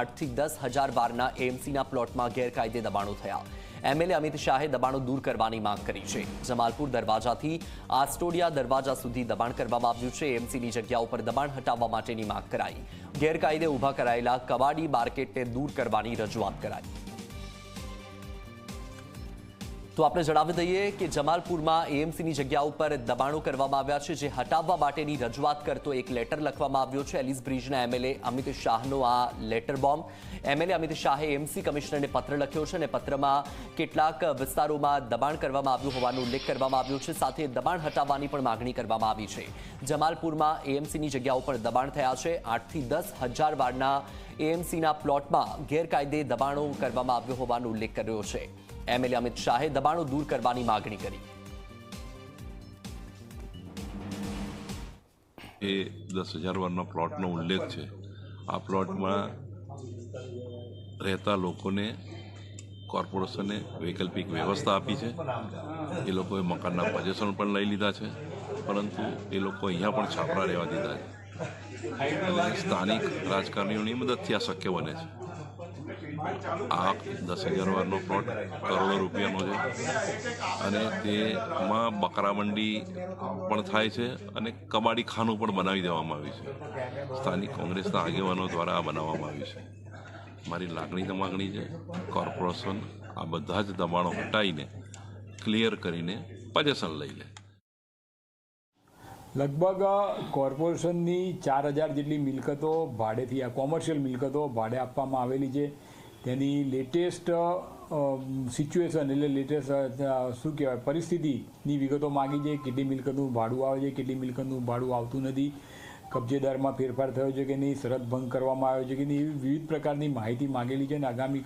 8 થી 10,000 બારના એએમસીના પ્લોટમાં ગેરકાયદે દબાણો થયા। એમએલએ અમિત શાહે દબાણો દૂર કરવાની માંગ કરી છે। જમાલપુર દરવાજાથી આસ્ટોડિયા દરવાજા સુધી દબાણ કરવામાં આવ્યું છે। એએમસીની જગ્યા ઉપર દબાણ હટાવવા માટેની માંગ કરાઈ। ગેરકાયદે ઊભા કરાયેલા કબાડી માર્કેટને દૂર કરવાની રજૂઆત કરાઈ। તો આપણે જણાવી દઈએ કે જમાલપુરમાં એએમસીની જગ્યા ઉપર દબાણો કરવામાં આવ્યા છે, જે હટાવવા માટેની રજૂઆત કરતો એક લેટર લખવામાં આવ્યો છે। એલિસ બ્રિજના એમએલએ અમિત શાહનો આ લેટર બોમ્બ। એમએલએ અમિત શાહે એએમસી કમિશનરને પત્ર લખ્યો છે અને પત્રમાં કેટલાક વિસ્તારોમાં દબાણ કરવામાં આવ્યું હોવાનો ઉલ્લેખ કરવામાં આવ્યો છે। સાથે દબાણ હટાવવાની પણ માગણી કરવામાં આવી છે। જમાલપુરમાં એએમસીની જગ્યા ઉપર દબાણ થયા છે। 8 થી 10,000 બારના એએમસીના પ્લોટમાં ગેરકાયદે દબાણો કરવામાં આવ્યો હોવાનો ઉલ્લેખ કર્યો છે। એમએલએ અમિત શાહે દબાણો દૂર કરવાની માગણી કરી। એ 10,000 વારના પ્લોટનો ઉલ્લેખ છે। આ પ્લોટમાં રહેતા લોકોને કોર્પોરેશને વૈકલ્પિક વ્યવસ્થા આપી છે। એ લોકોએ મકાનના પોઝેશન પણ લઈ લીધા છે, પરંતુ એ લોકો અહીંયા પણ છાપરા રહેવા દીધા છે અને સ્થાનિક રાજકારણીઓની મદદથી આ શક્ય બને છે। આ 10,000 વારનો પ્લોટ કરોડો રૂપિયાનો છે અને તેમાં બકરા મંડી પણ થાય છે અને કબાડી ખાનું પણ બનાવી દેવામાં આવ્યું છે। સ્થાનિક કોંગ્રેસના આગેવાનો દ્વારા આ બનાવવામાં આવ્યું છે। મારી માગણી છે, કોર્પોરેશન આ બધા જ દબાણો હટાવીને ક્લિયર કરીને પોઝેશન લઈ લે। લગભગ કોર્પોરેશનની 4,000 જેટલી મિલકતો ભાડેથી આ કોમર્શિયલ મિલકતો ભાડે આપવામાં આવેલી છે। તેની લેટેસ્ટ સિચ્યુએશન એટલે લેટેસ્ટ શું કહેવાય પરિસ્થિતિની વિગતો માગી છે। કેટલી મિલકતનું ભાડું આવે છે, કેટલી મિલકતનું ભાડું આવતું નથી, કબજેદારમાં ફેરફાર થયો છે કે નહીં, શરત ભંગ કરવામાં આવ્યો છે કે નહીં, એવી વિવિધ પ્રકારની માહિતી માગેલી છે અને આગામી